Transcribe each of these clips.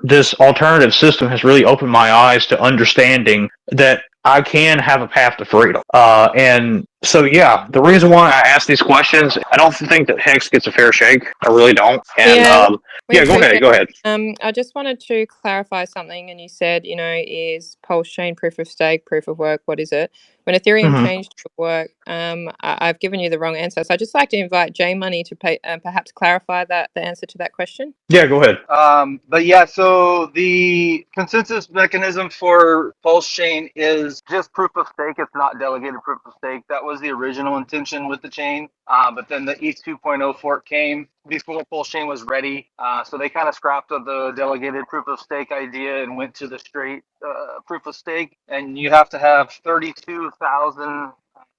this alternative system has really opened my eyes to understanding that I can have a path to freedom. And so, yeah, the reason why I ask these questions, I don't think that Hex gets a fair shake. I really don't. And Yeah, we yeah, go ahead. appreciate Go ahead. I just wanted to clarify something, and you said, is Pulsechain proof of stake, proof of work? What is it? When Ethereum Hmm. changed to work, I've given you the wrong answer. So I'd just like to invite J Money to perhaps clarify the answer to that question. Yeah, go ahead. But yeah, so the consensus mechanism for Pulse Chain is just proof of stake. It's not delegated proof of stake. That was the original intention with the chain. But then the ETH 2.0 fork came before Pulse Chain was ready. So they kind of scrapped the delegated proof of stake idea and went to the straight proof of stake. And you have to have 32,000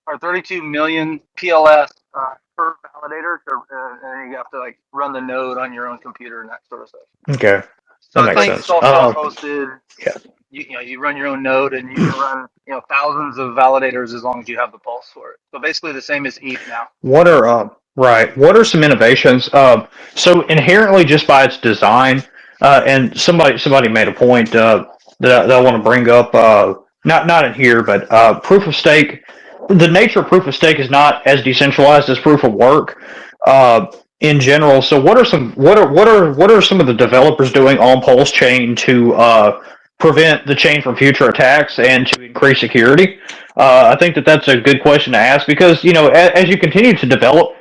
or 32 million PLS per validator, and you have to like run the node on your own computer and that sort of stuff. Okay, So that it's makes like Thanks. it's sense. all self-hosted. Yeah. You run your own node and you can run thousands of validators as long as you have the pulse for it. So basically the same as ETH now. What are right? What are some innovations? So inherently, just by its design, and somebody made a point that I want to bring up. Not in here, but proof of stake. The nature of proof of stake is not as decentralized as proof of work. In general, so what are some of the developers doing on Pulse Chain to prevent the chain from future attacks and to increase security? I think that that's a good question to ask because as you continue to develop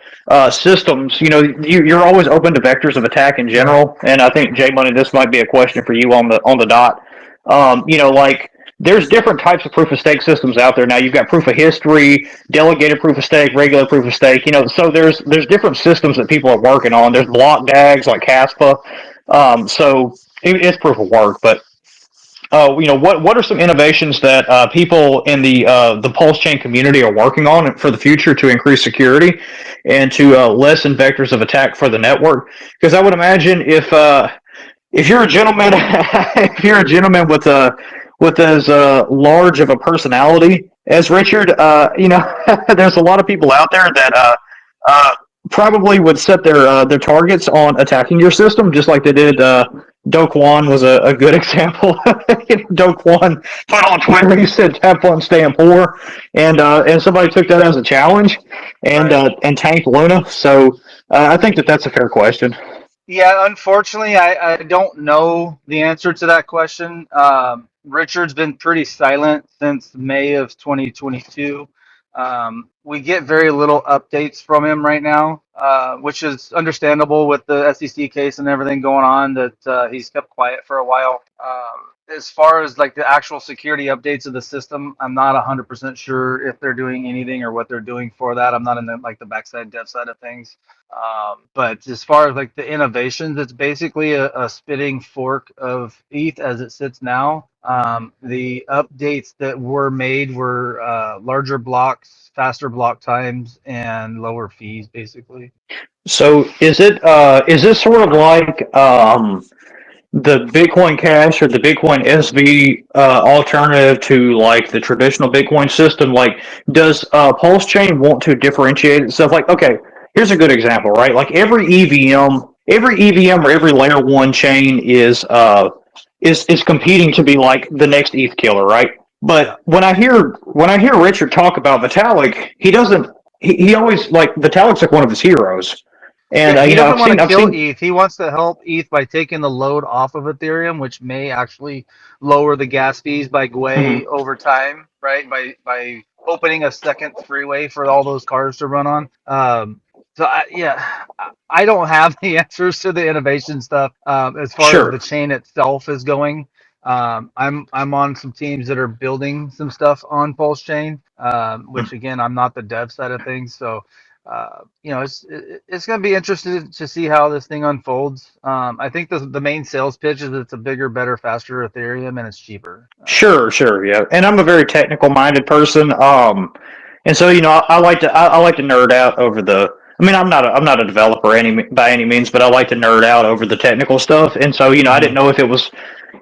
systems, you're always open to vectors of attack in general. And I think J Money, this might be a question for you on the dot. Like there's different types of proof of stake systems out there now. You've got proof of history, delegated proof of stake, regular proof of stake. So there's different systems that people are working on. There's block DAGs like Caspa. So it's proof of work, but what are some innovations that people in the Pulse Chain community are working on for the future to increase security and to lessen vectors of attack for the network? Because I would imagine if you're a gentleman, if you're a gentleman with as large of a personality as Richard, there's a lot of people out there that probably would set their targets on attacking your system, just like they did. Do Kwon was a good example. Do Kwon put on Twitter, he said, "Have fun staying poor," and somebody took that as a challenge and tanked Luna. So I think that that's a fair question. Yeah, unfortunately, I don't know the answer to that question. Richard's been pretty silent since May of 2022. We get very little updates from him right now, which is understandable with the SEC case and everything going on, that he's kept quiet for a while. As far as like the actual security updates of the system, I'm not 100% sure if they're doing anything or what they're doing for that. I'm not in the backside dev side of things. But as far as like the innovations, it's basically a spitting fork of ETH as it sits now. The updates that were made were larger blocks, faster block times, and lower fees, basically. So is this sort of like the Bitcoin Cash or the Bitcoin SV alternative to like the traditional Bitcoin system? Like, does Pulse Chain want to differentiate itself? Like, okay, here's a good example, right? Like every EVM or every layer one chain is competing to be like the next ETH killer, right? Yeah. But when I hear Richard talk about Vitalik, he doesn't. He always like Vitalik's like one of his heroes, and Yeah, he doesn't I've want seen to I've kill seen. ETH. He wants to help ETH by taking the load off of Ethereum, which may actually lower the gas fees by Mhm. Gwei over time, right? By opening a second freeway for all those cars to run on. I don't have the answers to the innovation stuff as far as the Sure. chain itself is going. I'm on some teams that are building some stuff on Pulse Chain, which again I'm not the dev side of things, so it's going to be interesting to see how this thing unfolds. I think the main sales pitch is it's a bigger, better, faster Ethereum and it's cheaper. Sure, yeah. And I'm a very technical minded person. And so I like to nerd out over the. I mean, I'm not a developer by any means, but I like to nerd out over the technical stuff. And so I didn't Mhm. know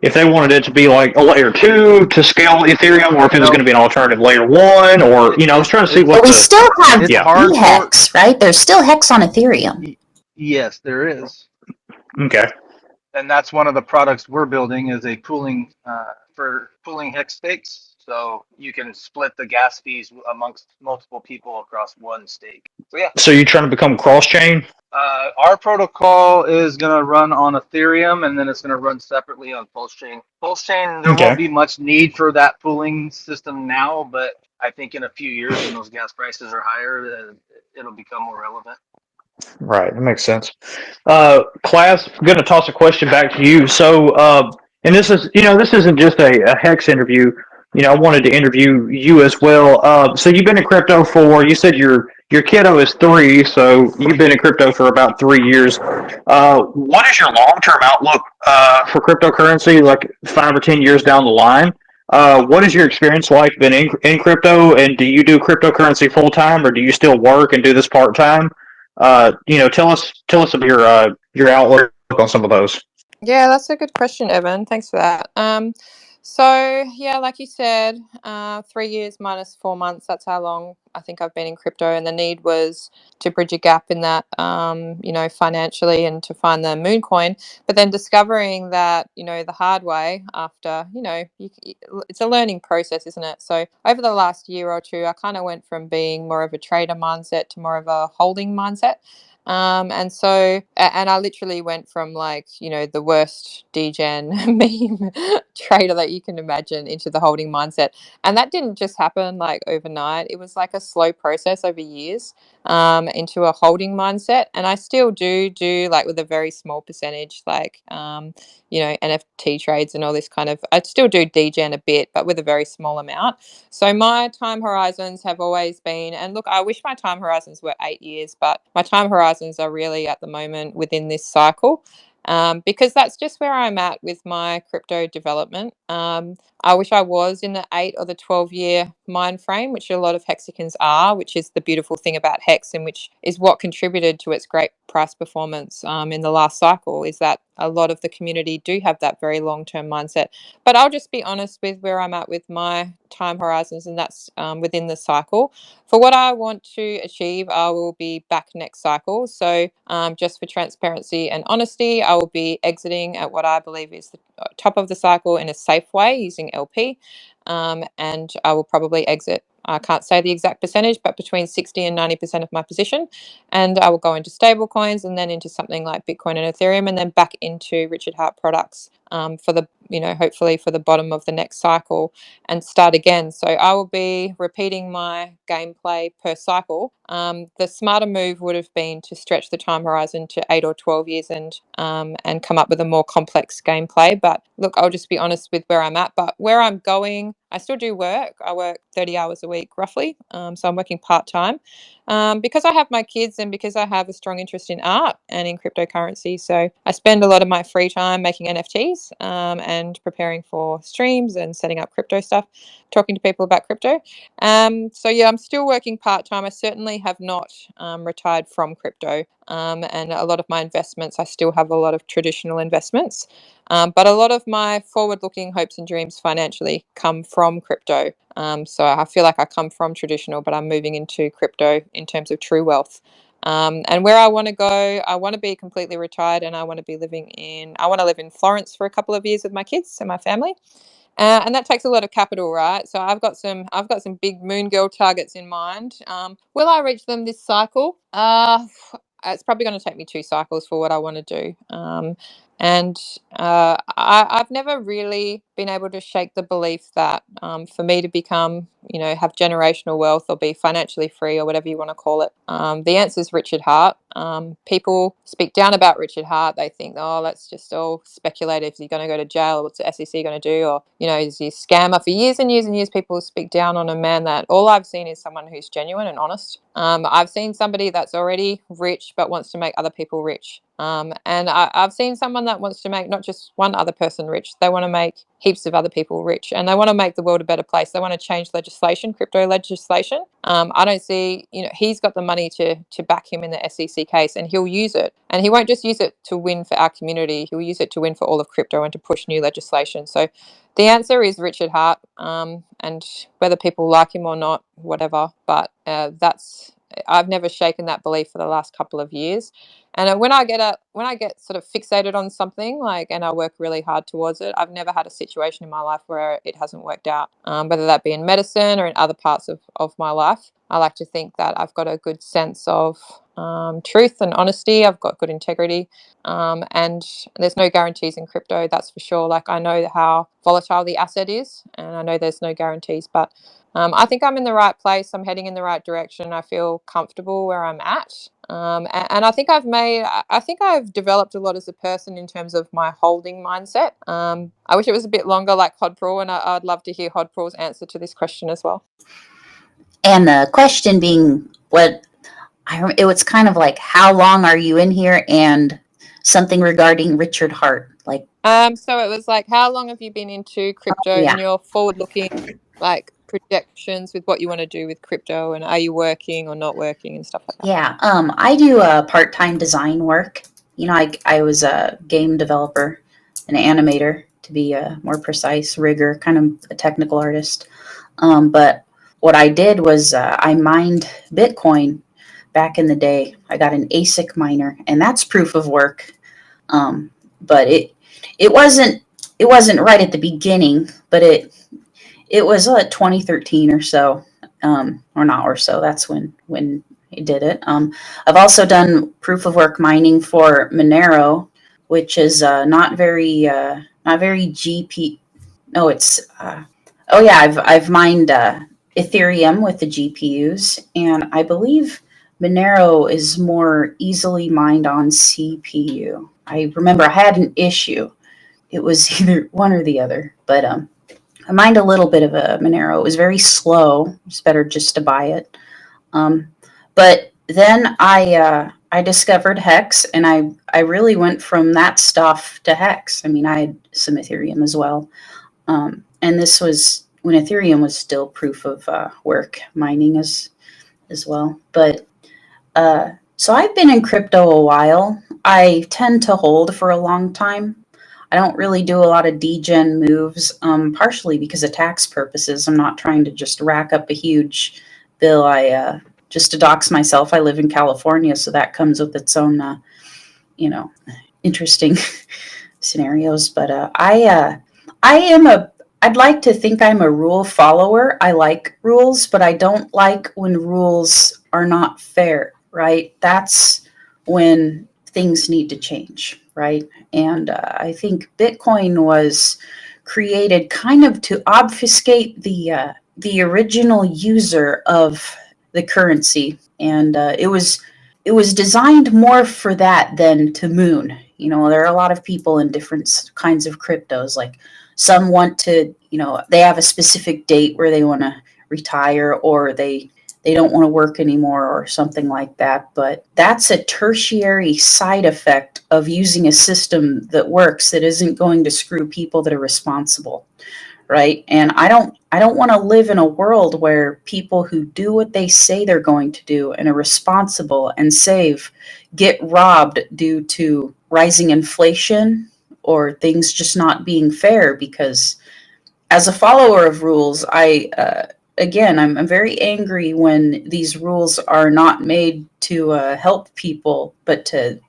if they wanted it to be like a layer two to scale Ethereum, or if it was going to No, be an alternative layer one, or I was trying to see it's what But we the. still have it's Yeah. hard for. hex, right? There's still hex on Ethereum. Yes, there is. Okay. and that's one of the products we're building is a pooling for pooling hex stakes. So you can split the gas fees amongst multiple people across one stake. So yeah. So you're trying to become cross chain? Our protocol is going to run on Ethereum, and then it's going to run separately on Pulsechain. Pulsechain, there won't Okay. be much need for that pooling system now, but I think in a few years when those gas prices are higher, it'll become more relevant. Right, that makes sense. Class, I'm going to toss a question back to you. So, and this is, this isn't just a Hex interview. I wanted to interview you as well. So you've been in crypto you said your kiddo is 3, so you've been in crypto for about 3 years. What is your long-term outlook for cryptocurrency, like 5 or 10 years down the line? What is your experience like been in crypto, and do you do cryptocurrency full time, or do you still work and do this part time? Tell us of your outlook on some of those. Yeah, that's a good question, Evan. Thanks for that. So yeah, like you said, 3 years minus 4 months. That's how long I think I've been in crypto, and the need was to bridge a gap in that, financially, and to find the moon coin. But then discovering that, the hard way after, it's a learning process, isn't it? So over the last year or two, I kind of went from being more of a trader mindset to more of a holding mindset. And I literally went from, like, the worst degen meme trader that you can imagine into the holding mindset. And that didn't just happen like overnight. It was like a slow process over years, into a holding mindset. And I still do like with a very small percentage, like, NFT trades and all this kind of, I still do degen a bit, but with a very small amount. So my time horizons have always been, and look, I wish my time horizons were 8 years, but my time horizons are really at the moment within this cycle, because that's just where I'm at with my crypto development. I wish I was in the 8 or the 12 year mind frame, which a lot of hexicans are, which is the beautiful thing about Hex, and which is what contributed to its great price performance, in the last cycle, is that a lot of the community do have that very long-term mindset. But I'll just be honest with where I'm at with my time horizons, and that's, within the cycle. For what I want to achieve, I will be back next cycle. So, just for transparency and honesty, I will be exiting at what I believe is the top of the cycle in a safe way using LP. And I will probably exit, I can't say the exact percentage, but between 60 and 90% of my position. And I will go into stable coins, and then into something like Bitcoin and Ethereum, and then back into Richard Hart products, for the, hopefully for the bottom of the next cycle, and start again. So I will be repeating my gameplay per cycle. The smarter move would have been to stretch the time horizon to 8 or 12 years, and come up with a more complex gameplay. But look, I'll just be honest with where I'm at. But where I'm going, I still do work. I work 30 hours a week roughly. So I'm working part time, because I have my kids, and because I have a strong interest in art and in cryptocurrency. So I spend a lot of my free time making NFTs, and preparing for streams and setting up crypto stuff, talking to people about crypto. So yeah, I'm still working part time. I certainly have not, retired from crypto. And a lot of my investments, I still have a lot of traditional investments. But a lot of my forward looking hopes and dreams financially come from crypto. So I feel like I come from traditional, but I'm moving into crypto in terms of true wealth. And where I want to go, I want to be completely retired, and I want to live in Florence for a couple of years with my kids and my family. And that takes a lot of capital, right? So I've got some big moon girl targets in mind. Will I reach them this cycle? It's probably going to take me 2 cycles for what I want to do. And I've never really been able to shake the belief that, for me to become, have generational wealth or be financially free or whatever you want to call it, the answer is Richard Hart. People speak down about Richard Hart. They think, oh, that's just all speculative. Is he going to go to jail? What's the SEC going to do? Or, is he a scammer? For years and years and years, people speak down on a man that all I've seen is someone who's genuine and honest. I've seen somebody that's already rich but wants to make other people rich. And I've seen someone that wants to make not just one other person rich, they want to make heaps of other people rich, and they want to make the world a better place. They want to change legislation, crypto legislation. I don't see, he's got the money to back him in the SEC case, and he'll use it. And he won't just use it to win for our community, he'll use it to win for all of crypto and to push new legislation. So the answer is Richard Hart, and whether people like him or not, whatever. But I've never shaken that belief for the last couple of years. And when I get sort of fixated on something, like, and I work really hard towards it, I've never had a situation in my life where it hasn't worked out, whether that be in medicine or in other parts of my life. I like to think that I've got a good sense of truth and honesty. I've got good integrity, and there's no guarantees in crypto, that's for sure. Like, I know how volatile the asset is, and I know there's no guarantees, but I think I'm in the right place. I'm heading in the right direction. I feel comfortable where I'm at. And I think I've developed a lot as a person in terms of my holding mindset. I wish it was a bit longer like Hodpro, and I'd love to hear Hodpro's answer to this question as well. And the question being, it was kind of like, how long are you in here, and something regarding Richard Hart, like. So it was like, how long have you been into crypto, Yeah. and your forward-looking, like, projections with what you want to do with crypto, and are you working or not working and stuff like that? Yeah, I do part-time design work. You know, I was a game developer, an animator, to be more precise, rigger, kind of a technical artist. But what I did was I mined Bitcoin back in the day. I got an ASIC miner, and that's proof of work. But it wasn't right at the beginning, but it was 2013 or so, That's when I did it. I've also done proof of work mining for Monero, which is not very GP. No, it's I've mined Ethereum with the GPUs, and I believe Monero is more easily mined on CPU. I remember I had an issue. It was either one or the other, but I mined a little bit of a Monero. It was very slow. It's better just to buy it. But then I discovered Hex, and I really went from that stuff to Hex. I mean, I had some Ethereum as well. And this was when Ethereum was still proof of work mining as well. But so I've been in crypto a while. I tend to hold for a long time. I don't really do a lot of degen moves, partially because of tax purposes. I'm not trying to just rack up a huge bill. Just to dox myself, I live in California, so that comes with its own, interesting scenarios. But I'd like to think I'm a rule follower. I like rules, but I don't like when rules are not fair, right? That's when things need to change, right? And I think Bitcoin was created kind of to obfuscate the original user of the currency, and it was designed more for that than to moon. You know, there are a lot of people in different kinds of cryptos. Like, some want to, they have a specific date where they want to retire, or they don't want to work anymore or something like that. But that's a tertiary side effect of using a system that works, that isn't going to screw people that are responsible, right? And I don't want to live in a world where people who do what they say they're going to do and are responsible and save get robbed due to rising inflation or things just not being fair. Because as a follower of rules, I'm very angry when these rules are not made to help people, but to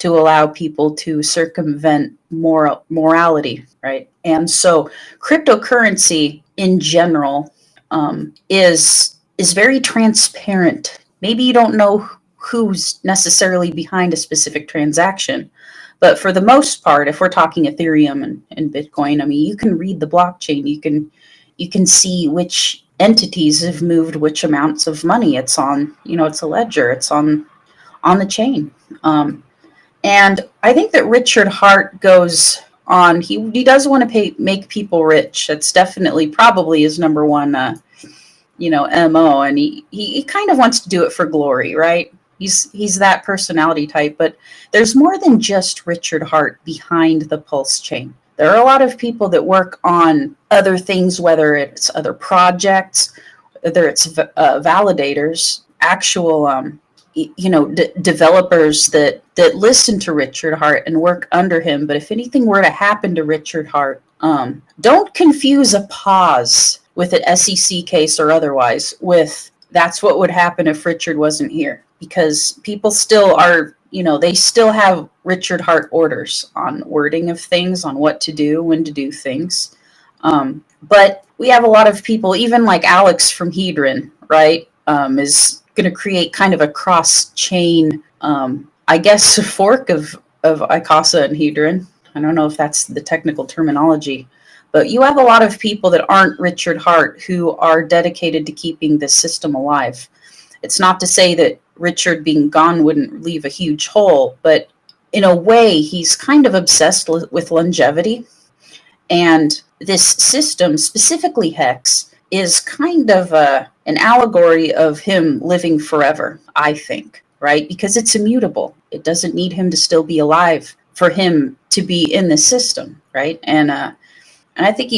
allow people to circumvent morality, right? And so cryptocurrency in general is very transparent. Maybe you don't know who's necessarily behind a specific transaction, but for the most part, if we're talking Ethereum and Bitcoin, I mean, you can read the blockchain. You can see which entities have moved which amounts of money. It's on, it's a ledger. It's on the chain. And I think that Richard Hart goes on. He does want to make people rich. That's definitely probably his number one, MO. And he kind of wants to do it for glory, right? He's that personality type. But there's more than just Richard Hart behind the Pulse chain. There are a lot of people that work on other things, whether it's other projects, whether it's validators, actual developers that listen to Richard Hart and work under him. But if anything were to happen to Richard Hart, don't confuse a pause with an SEC case or otherwise with that's what would happen if Richard wasn't here. because people still are, they still have Richard Hart orders on wording of things, on what to do, when to do things. But we have a lot of people, even like Alex from Hedron, right, is going to create kind of a cross-chain, I guess, a fork of icosa and hedron. I don't know if that's the technical terminology, but you have a lot of people that aren't Richard Hart who are dedicated to keeping this system alive. It's not to say that Richard being gone wouldn't leave a huge hole, but in a way, he's kind of obsessed with longevity. And this system, specifically Hex, is kind of an allegory of him living forever, I think, right? Because it's immutable. It doesn't need him to still be alive for him to be in the system, right? And I think,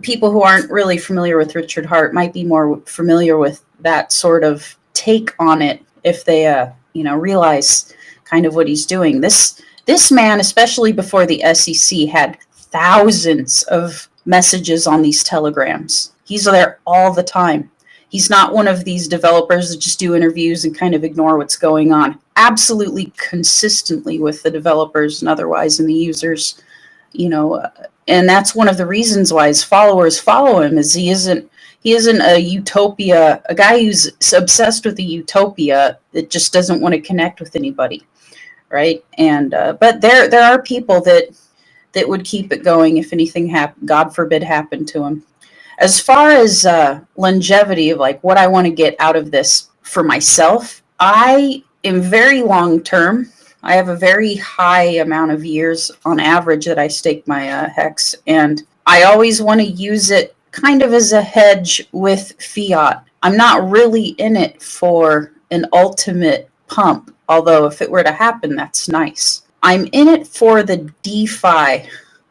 people who aren't really familiar with Richard Hart might be more familiar with that sort of take on it if they, realize kind of what he's doing. This man, especially before the SEC, had thousands of messages on these telegrams. He's there all the time. He's not one of these developers that just do interviews and kind of ignore what's going on. Absolutely consistently with the developers and otherwise and the users, and that's one of the reasons why his followers follow him, is he isn't a utopia, a guy who's obsessed with a utopia that just doesn't want to connect with anybody, right? And but there are people that would keep it going if anything God forbid happened to him. As far as longevity of like what I want to get out of this for myself, I am very long term. I have a very high amount of years on average that I stake my Hex, and I always want to use it kind of as a hedge with Fiat. I'm not really in it for an ultimate pump, although if it were to happen, that's nice. I'm in it for the DeFi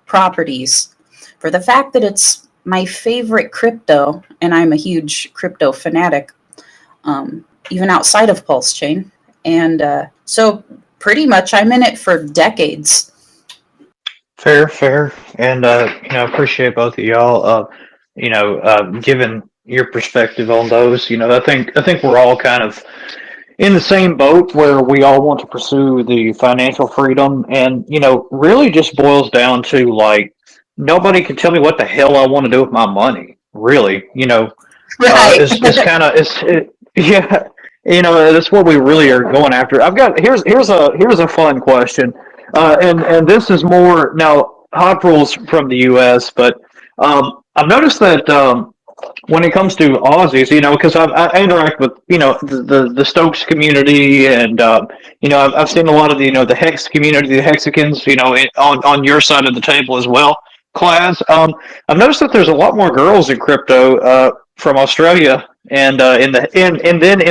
properties, for the fact that it's my favorite crypto, and I'm a huge crypto fanatic, even outside of Pulsechain. And so pretty much I'm in it for decades. Fair. And, appreciate both of y'all, giving your perspective on those. I think we're all kind of in the same boat where we all want to pursue the financial freedom, and really just boils down to like nobody can tell me what the hell I want to do with my money. Really, Right. it's kind of yeah, that's what we really are going after. Here's a fun question, and this is more now hot rules from the U.S., but I've noticed that. When it comes to Aussies, because I interact with the Stokes community, and I've seen a lot of the Hex community, the Hexicans, on your side of the table as well, class. I've noticed that there's a lot more girls in crypto from Australia, and then in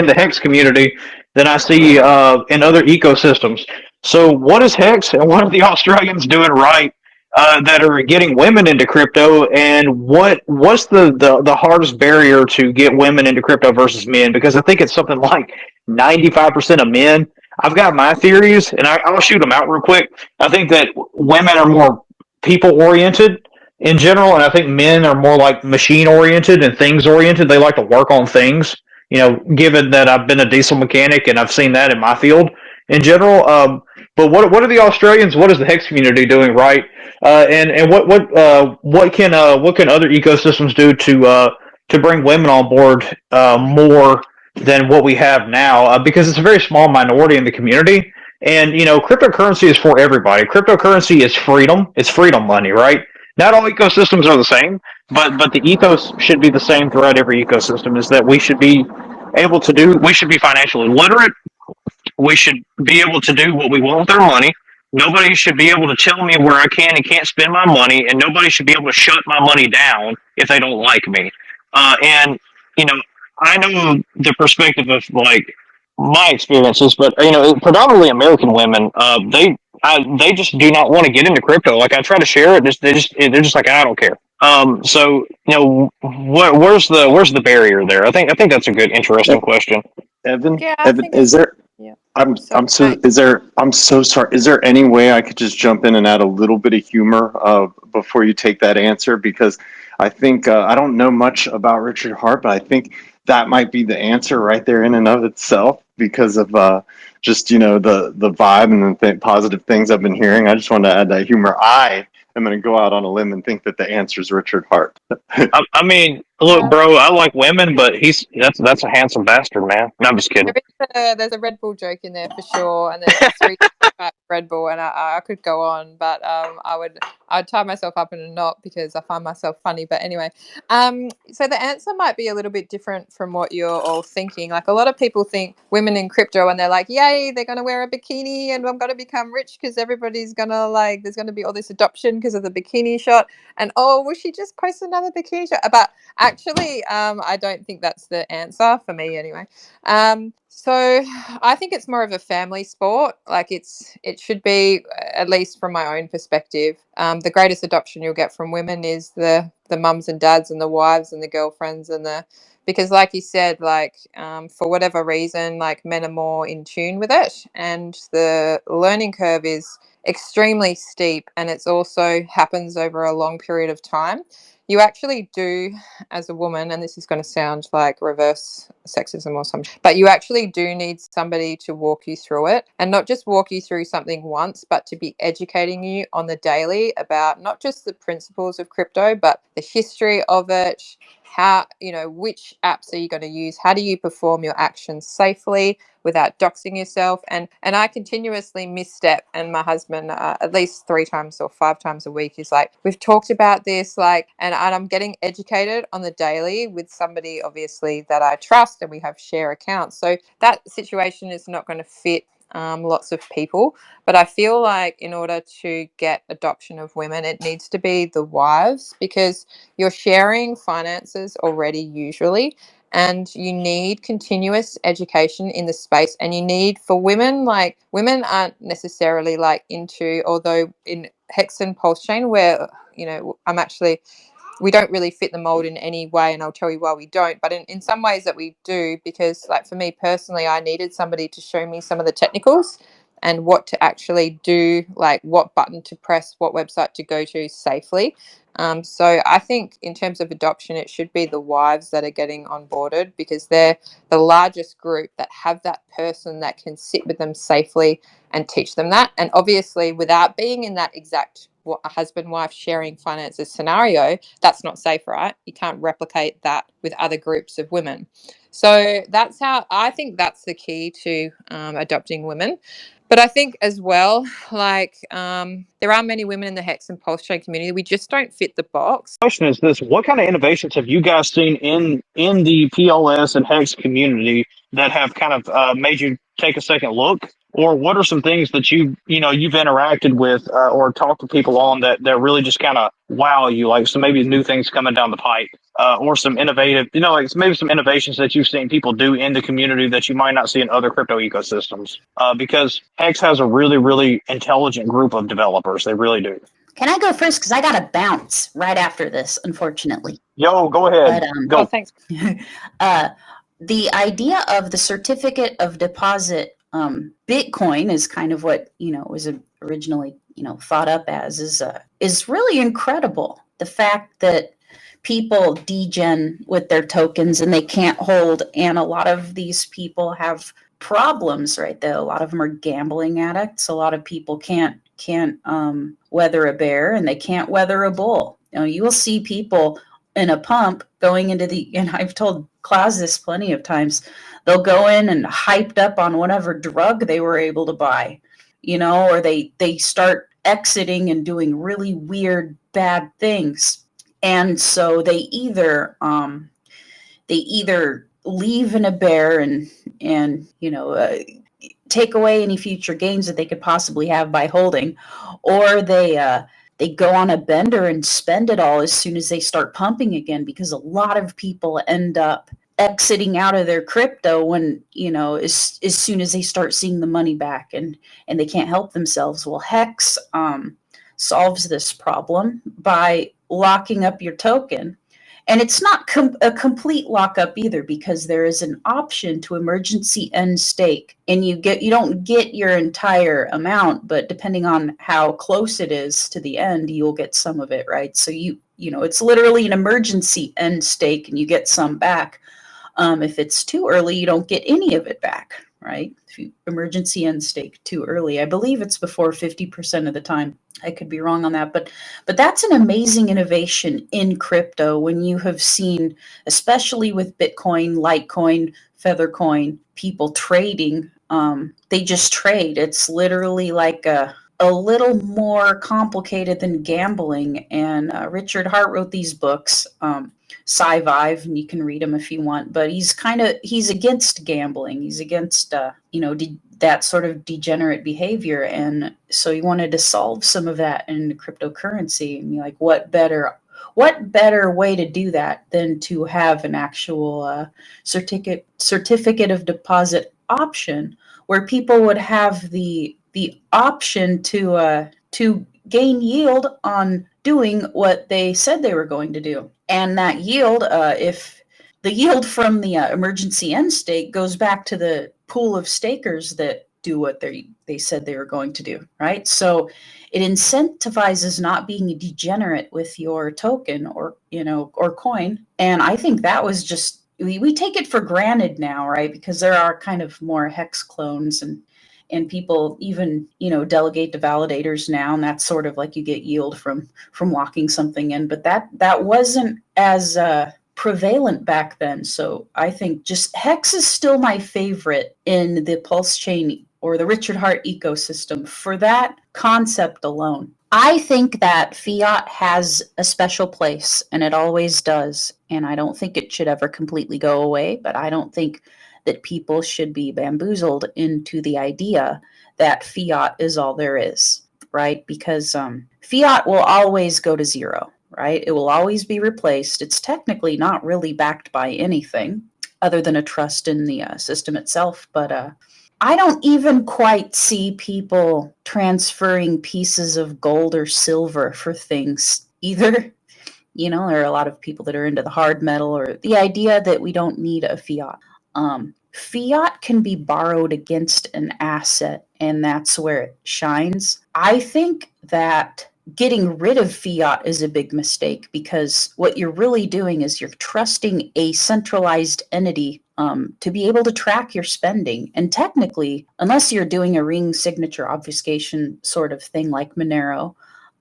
the Hex community than I see in other ecosystems. So what is Hex and what are the Australians doing right that are getting women into crypto, and what's the hardest barrier to get women into crypto versus men? Because I think it's something like 95% of men. I've got my theories, and I'll shoot them out real quick. I think that women are more people oriented in general, and I think men are more like machine oriented and things oriented. They like to work on things. Given that I've been a diesel mechanic and I've seen that in my field in general. But what are the Australians? What is the Hex community doing right? And what can other ecosystems do to bring women on board more than what we have now? Because it's a very small minority in the community, and cryptocurrency is for everybody. Cryptocurrency is freedom. It's freedom money, right? Not all ecosystems are the same, but the ethos should be the same throughout every ecosystem. Is that we should be able to do? We should be financially literate. We should be able to do what we want with our money. Nobody should be able to tell me where I can and can't spend my money, and nobody should be able to shut my money down if they don't like me. And I know the perspective of like my experiences, but predominantly American women, they just do not want to get into crypto. Like I try to share it, they're just like, I don't care. So where's the barrier there? I think that's a good, interesting question. Evan, Yeah, is there? Yeah. I'm so sorry. Is there any way I could just jump in and add a little bit of humor before you take that answer? Because I think I don't know much about Richard Hart, but I think that might be the answer right there in and of itself. because of just the vibe and the positive things I've been hearing. I just wanted to add that humor. I am going to go out on a limb and think that the answer is Richard Hart. I mean, look, bro, I like women, but that's a handsome bastard, man. No, I'm just kidding. There's a Red Bull joke in there for sure, and there's 3 Red Bull, and I could go on, but I'd tie myself up in a knot because I find myself funny. But anyway, so the answer might be a little bit different from what you're all thinking. Like, a lot of people think women in crypto, and they're like, yay, they're going to wear a bikini and I'm going to become rich because everybody's going to, like, there's going to be all this adoption because of the bikini shot. And oh, will she just post another bikini shot? But actually, I don't think that's the answer for me anyway. So I think it's more of a family sport. Like, it should be, at least from my own perspective, the greatest adoption you'll get from women is the mums and dads and the wives and the girlfriends because, like you said, like, for whatever reason, like, men are more in tune with it, and the learning curve is extremely steep, and it's also happens over a long period of time. You actually do, as a woman, and this is going to sound like reverse sexism or something, but you actually do need somebody to walk you through it, and not just walk you through something once, but to be educating you on the daily about not just the principles of crypto, but the history of it, how, which apps are you going to use, how do you perform your actions safely without doxing yourself, and I continuously misstep, and my husband at least 3 times or 5 times a week is like, we've talked about this, like, and I'm getting educated on the daily with somebody obviously that I trust, and we have share accounts, so that situation is not going to fit lots of people. But I feel like in order to get adoption of women, it needs to be the wives, because you're sharing finances already usually, and you need continuous education in the space, and you need, for women, like, women aren't necessarily like into, although in Hex and Pulsechain, where I'm actually, we don't really fit the mold in any way, and I'll tell you why we don't, but in some ways that we do, because, like, for me personally, I needed somebody to show me some of the technicals and what to actually do, like what button to press, what website to go to safely. So I think in terms of adoption, it should be the wives that are getting onboarded, because they're the largest group that have that person that can sit with them safely and teach them that. And obviously, without being in that exact a husband-wife sharing finances scenario, that's not safe, right? You can't replicate that with other groups of women. So that's how I think that's the key to adopting women. But I think as well, like, there are many women in the Hex and Pulsechain community. We just don't fit the box. Question is this: what kind of innovations have you guys seen in the PLS and Hex community that have kind of made you take a second look? Or what are some things that you've interacted with or talked to people on that really just kind of wow you? Like, so maybe new things coming down the pipe, or some innovative, like maybe some innovations that you've seen people do in the community that you might not see in other crypto ecosystems. Because Hex has a really, really intelligent group of developers. They really do. Can I go first? Because I got to bounce right after this, unfortunately. Yo, go ahead. But, go. Thanks. The idea of the certificate of deposit, Bitcoin is kind of what, was originally, thought up as, is really incredible. The fact that people degen with their tokens and they can't hold, and a lot of these people have problems, right? A lot of them are gambling addicts. A lot of people can't weather a bear, and they can't weather a bull. You will see people in a pump going into and I've told Klaus this plenty of times, they'll go in and hyped up on whatever drug they were able to buy, or they start exiting and doing really weird, bad things. And so they either leave in a bear and take away any future gains that they could possibly have by holding, or they go on a bender and spend it all as soon as they start pumping again, because a lot of people end up exiting out of their crypto when, as soon as they start seeing the money back, and they can't help themselves. Well, Hex solves this problem by locking up your token. And it's not a complete lockup either, because there is an option to emergency end stake, and you don't get your entire amount, but depending on how close it is to the end, you'll get some of it, right? So it's literally an emergency end stake, and you get some back. If it's too early, you don't get any of it back, right? If you emergency end stake too early, I believe it's before 50% of the time. I could be wrong on that, but that's an amazing innovation in crypto when you have seen, especially with Bitcoin, Litecoin, Feathercoin, people trading. They just trade. It's literally like a little more complicated than gambling. And Richard Hart wrote these books, Sci-Vive, and you can read them if you want. But he's against gambling. He's against that sort of degenerate behavior, and so he wanted to solve some of that in cryptocurrency. And you're like, what better way to do that than to have an actual certificate of deposit option where people would have the option to gain yield on doing what they said they were going to do. And that yield, if the yield from the emergency end stake goes back to the pool of stakers that do what they said they were going to do, right? So it incentivizes not being degenerate with your token or coin. And I think that was just, we take it for granted now, right? Because there are kind of more hex clones and people even delegate to validators now, and that's sort of like you get yield from locking something in, but that wasn't as prevalent back then. So I think just hex is still my favorite in the Pulsechain or the Richard Hart ecosystem for that concept alone. I think that fiat has a special place, and it always does, and I don't think it should ever completely go away, but I don't think that people should be bamboozled into the idea that fiat is all there is, right? Because fiat will always go to zero, right? It will always be replaced. It's technically not really backed by anything other than a trust in the system itself. But I don't even quite see people transferring pieces of gold or silver for things either. There are a lot of people that are into the hard metal or the idea that we don't need a fiat. Fiat can be borrowed against an asset, and that's where it shines. I think that getting rid of fiat is a big mistake, because what you're really doing is you're trusting a centralized entity to be able to track your spending. And technically, unless you're doing a ring signature obfuscation sort of thing like Monero,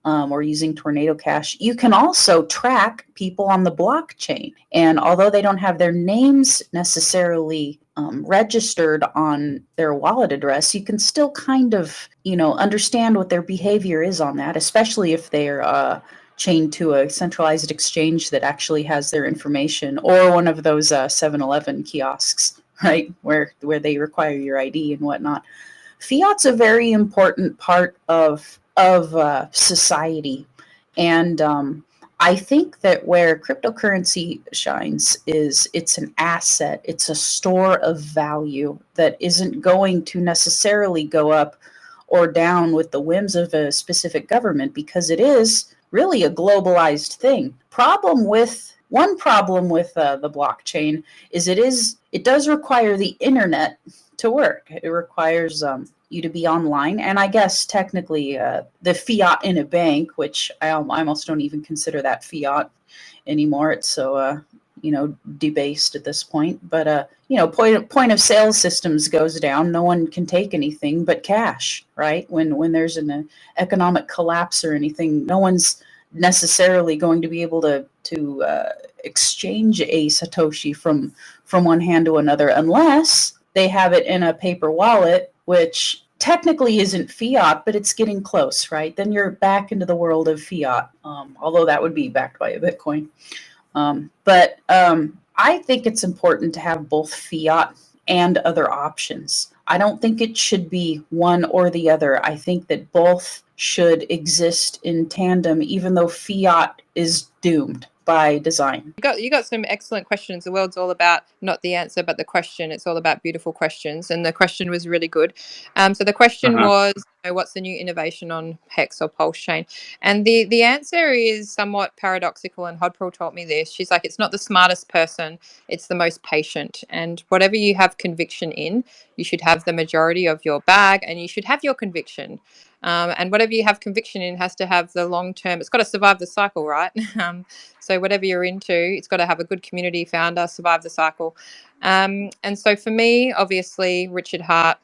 or using Tornado Cash, you can also track people on the blockchain. And although they don't have their names necessarily registered on their wallet address, you can still kind of, understand what their behavior is on that, especially if they're chained to a centralized exchange that actually has their information, or one of those 7-Eleven kiosks, right, where they require your ID and whatnot. Fiat's a very important part of society, and I think that where cryptocurrency shines is it's an asset. It's a store of value that isn't going to necessarily go up or down with the whims of a specific government, because it is really a globalized thing. One problem with the blockchain is it does require the internet to work. It requires you to be online, and I guess technically the fiat in a bank, which I almost don't even consider that fiat anymore. It's so debased at this point. But point of sale systems goes down, no one can take anything but cash, right? When there's an economic collapse or anything, no one's necessarily going to be able to exchange a Satoshi from one hand to another unless they have it in a paper wallet, which technically isn't fiat, but it's getting close, right? Then you're back into the world of fiat, although that would be backed by a Bitcoin. But I think it's important to have both fiat and other options. I don't think it should be one or the other. I think that both should exist in tandem, even though fiat is doomed by design. You got some excellent questions. The world's all about not the answer, but the question. It's all about beautiful questions, and the question was really good. So the question was, what's the new innovation on Hex or Pulse Chain? And the answer is somewhat paradoxical. And Hodpril taught me this. She's like, it's not the smartest person; it's the most patient. And whatever you have conviction in, you should have the majority of your bag, and you should have your conviction. And whatever you have conviction in has to have the long term. It's got to survive the cycle, right? So whatever you're into, it's got to have a good community founder, survive the cycle. And so for me, obviously, Richard Hart,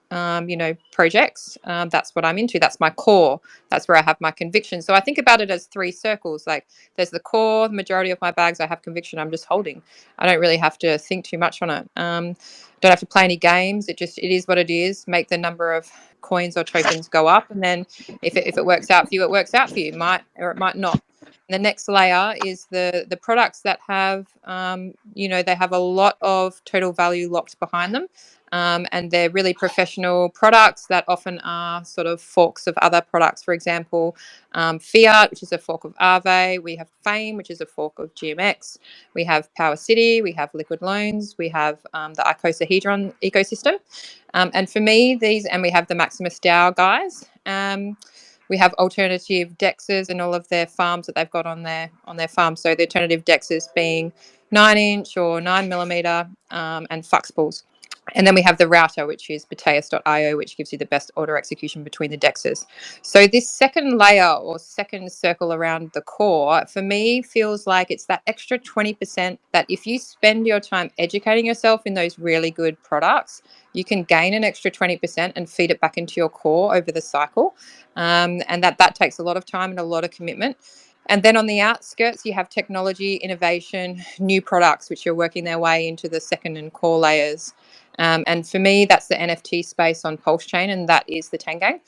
projects, that's what I'm into. That's my core. That's where I have my conviction. So I think about it as three circles. Like there's the core, the majority of my bags, I have conviction. I'm just holding. I don't really have to think too much on it. Don't have to play any games. It is what it is. Make the number of coins or tokens go up. And then if it works out for you, it works out for you. It might, or it might not. The next layer is the products that have, they have a lot of total value locked behind them. And they're really professional products that often are sort of forks of other products. For example, Fiat, which is a fork of Aave. We have Fame, which is a fork of GMX. We have Power City. We have Liquid Loans. We have the icosa hedron ecosystem. And for me, and we have the Maximus DAO guys. We have alternative dexes and all of their farms that they've got on their farm. So the alternative dexes being 9-inch or 9mm and Fuxpools. And then we have the router, which is Bateus.io, which gives you the best order execution between the dexes. So this second layer or second circle around the core, for me, feels like it's that extra 20% that if you spend your time educating yourself in those really good products, you can gain an extra 20% and feed it back into your core over the cycle. And that takes a lot of time and a lot of commitment. And then on the outskirts, you have technology, innovation, new products, which are working their way into the second and core layers. And for me, that's the NFT space on Pulsechain, and that is the Tangang.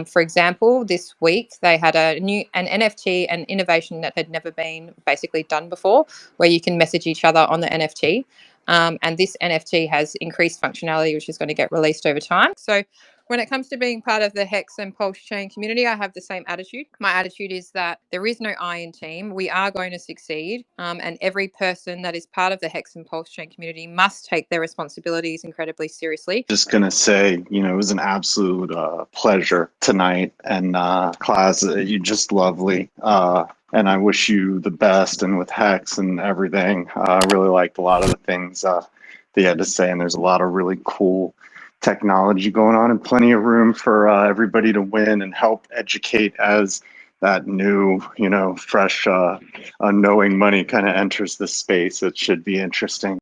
For example, this week they had an NFT, an innovation that had never been basically done before, where you can message each other on the NFT. And this NFT has increased functionality, which is going to get released over time. So when it comes to being part of the Hex and Pulsechain community, I have the same attitude. My attitude is that there is no I in team. We are going to succeed. And every person that is part of the Hex and Pulsechain community must take their responsibilities incredibly seriously. Just going to say, it was an absolute pleasure tonight. And class, you're just lovely. And I wish you the best. And with Hex and everything, I really liked a lot of the things that you had to say. And there's a lot of really cool technology going on and plenty of room for everybody to win and help educate as that new, fresh, unknowing money kind of enters the space. It should be interesting.